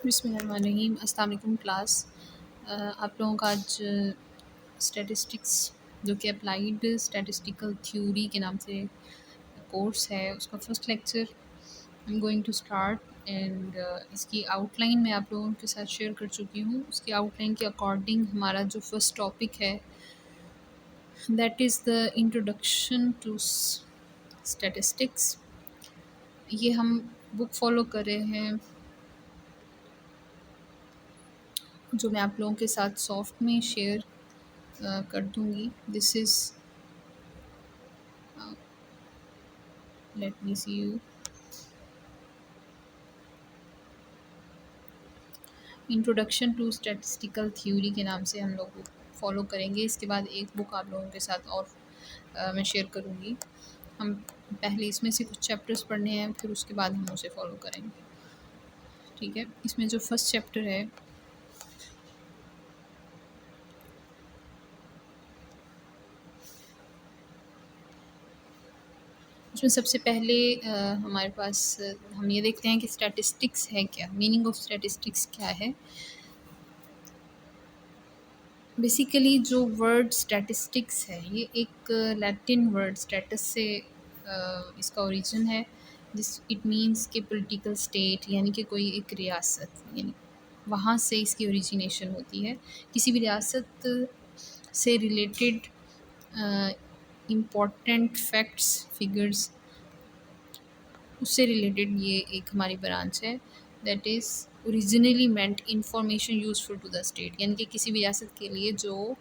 बिस्मिल्लाहिर्रहमानिर्रहीम। अस्सलाम वालेकुम क्लास। आप लोगों का आज स्टैटिस्टिक्स जो कि अप्लाइड स्टैटिस्टिकल थ्योरी के नाम से कोर्स है, उसका first lecture I am going to start and इसकी आउटलाइन मैं आप लोगों के साथ शेयर कर चुकी हूँ। उसकी आउटलाइन के अकॉर्डिंग हमारा जो फर्स्ट टॉपिक है that is the introduction to statistics. ये हम बुक फॉलो कर रहे हैं जो मैं आप लोगों के साथ सॉफ्ट में शेयर कर दूँगी। This is let me see you. Introduction to statistical theory के नाम से हम लोग फॉलो करेंगे। इसके बाद एक बुक आप लोगों के साथ और मैं शेयर करूँगी। हम पहले इसमें से कुछ चैप्टर्स पढ़ने हैं, फिर उसके बाद हम उसे फॉलो करेंगे। ठीक है, इसमें जो फर्स्ट चैप्टर है उसमें सबसे पहले हमारे पास हम ये देखते हैं कि स्टैटिस्टिक्स है क्या, मीनिंग ऑफ स्टैटिस्टिक्स क्या है। बेसिकली जो वर्ड स्टैटिस्टिक्स है ये एक लैटिन वर्ड स्टेटस से इसका ओरिजिन है, जिस इट मींस कि पॉलिटिकल स्टेट यानी कि कोई एक रियासत, यानी वहाँ से इसकी ओरिजिनेशन होती है। किसी भी रियासत से रिलेटेड इम्पॉर्टेंट फैक्ट्स फिगर्स उससे रिलेटेड ये एक हमारी ब्रांच है। That is originally meant information useful to the state, यानी कि किसी भी रियासत के लिए जो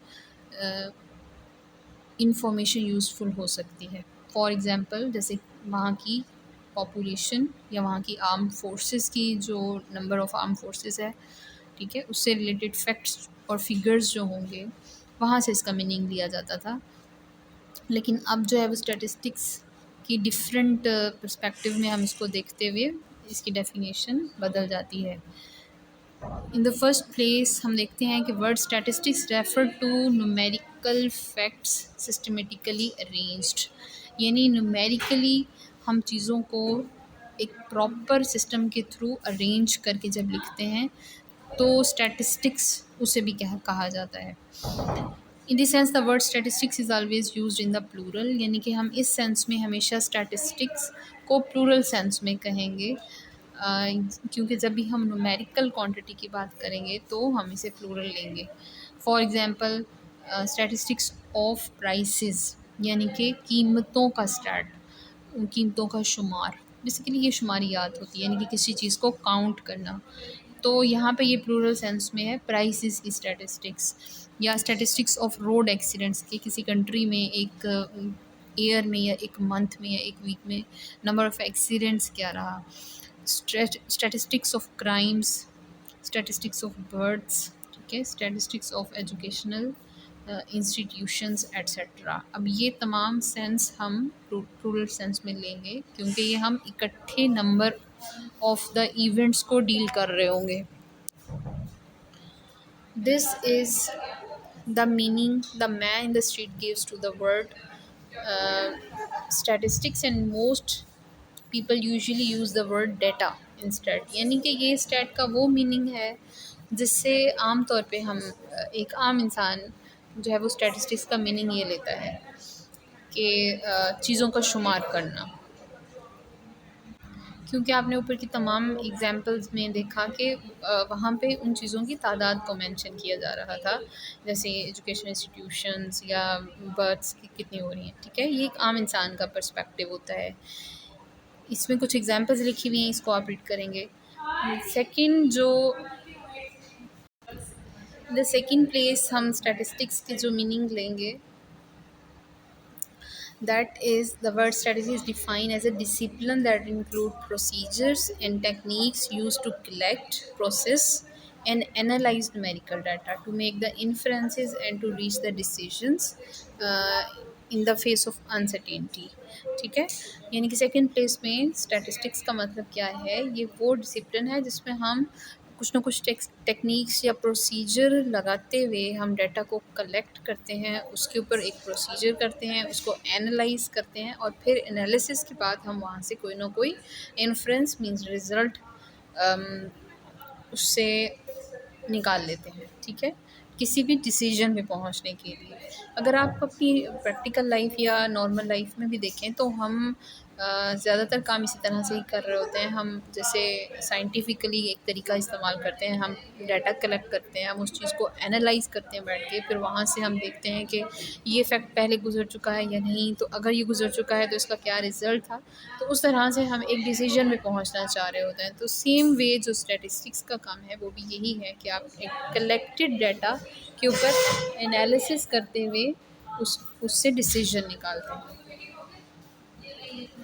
इंफॉर्मेशन यूज़फुल हो सकती है। फॉर एग्ज़ाम्पल जैसे वहाँ की पॉपुलेशन या वहाँ की आर्म फोर्सेस की जो नंबर ऑफ़ आर्म फोर्सेस है, ठीक है, उससे रिलेटेड फैक्ट्स और फिगर्स जो होंगे वहाँ से इसका मीनिंग लिया जाता था। लेकिन अब जो है वो स्टैटिस्टिक्स की डिफरेंट पर्सपेक्टिव में हम इसको देखते हुए इसकी डेफिनेशन बदल जाती है। इन द फर्स्ट प्लेस हम देखते हैं कि word statistics refer to numerical facts systematically arranged, यानी न्यूमेरिकली हम चीज़ों को एक प्रॉपर सिस्टम के थ्रू अरेंज करके जब लिखते हैं तो स्टैटिस्टिक्स उसे भी कहा जाता है। In the sense the word statistics is always used in the plural, यानी कि हम इस सेंस में हमेशा स्टैटिस्टिक्स को प्लूरल सेंस में कहेंगे। क्योंकि जब भी हम न्यूमेरिकल क्वांटिटी की बात करेंगे तो हम इसे प्लूरल लेंगे। For example statistics of prices, यानी कि कीमतों का कीमतों का शुमार। बेसिकली ये शुमारियात होती है, यानी कि किसी चीज़ को काउंट करना। तो यहाँ पे ये प्लूरल सेंस में है, प्राइसेस की स्टैटिस्टिक्स। या स्टैटिस्टिक्स ऑफ रोड एक्सीडेंट्स की, किसी कंट्री में एक ईयर में या एक मंथ में या एक वीक में नंबर ऑफ़ एक्सीडेंट्स क्या रहा। Statistics of crimes, statistics of births, ठीक है, statistics of educational institutions etcetera. अब ये तमाम सेंस हम प्लूरल सेंस में लेंगे क्योंकि ये हम इकट्ठे नंबर ऑफ द इवेंट्स को डील कर रहे होंगे। This is the meaning the man in the street gives to the word statistics, and most people usually use the word data instead, यानी कि ये स्टैट का वो मीनिंग है जिससे आम तौर पे हम एक आम इंसान जो है वो स्टैटिस्टिक्स का मीनिंग ये लेता है कि चीज़ों का शुमार करना। क्योंकि आपने ऊपर की तमाम एग्जांपल्स में देखा कि वहाँ पे उन चीज़ों की तादाद को मेंशन किया जा रहा था, जैसे एजुकेशन इंस्टीट्यूशंस या बर्थ्स की कितनी हो रही हैं, ठीक है, ये एक आम इंसान का पर्सपेक्टिव होता है। इसमें कुछ एग्जांपल्स लिखी हुई हैं, इसको आप रीड करेंगे। सेकंड जो द सेकंड प्लेस हम स्टैटिस्टिक्स की जो मीनिंग लेंगे, that is the word strategy is defined as a discipline that include procedures and techniques used to collect, process and analyze numerical data to make the inferences and to reach the decisions uh, in the face of uncertainty। ठीक है, यानी कि second place में statistics का मतलब क्या है, ये वो डिसिप्लिन है जिसमें हम कुछ ना कुछ टेक्निक्स या प्रोसीजर लगाते हुए हम डाटा को कलेक्ट करते हैं, उसके ऊपर एक प्रोसीजर करते हैं, उसको एनालाइज करते हैं और फिर एनालिसिस के बाद हम वहाँ से कोई ना कोई इन्फ्रेंस मींस रिज़ल्ट उससे निकाल लेते हैं, ठीक है? किसी भी डिसीज़न पे पहुँचने के लिए। अगर आप अपनी प्रैक्टिकल लाइफ़ या नॉर्मल लाइफ़ में भी देखें तो हम ज़्यादातर काम इसी तरह से ही कर रहे होते हैं। हम जैसे साइंटिफ़िकली एक तरीका इस्तेमाल करते हैं, हम डाटा कलेक्ट करते हैं, हम उस चीज़ को एनालाइज़ करते हैं बैठ के, फिर वहाँ से हम देखते हैं कि ये फैक्ट पहले गुज़र चुका है या नहीं, तो अगर ये गुज़र चुका है तो इसका क्या रिज़ल्ट था। तो उस तरह से हम एक डिसीज़न में पहुँचना चाह रहे होते हैं। तो सेम वे जो स्टैटिस्टिक्स का काम है वो भी यही है कि आप एक कलेक्टेड डाटा के ऊपर एनालिसिस करते हुए उससे डिसीज़न निकालते हैं।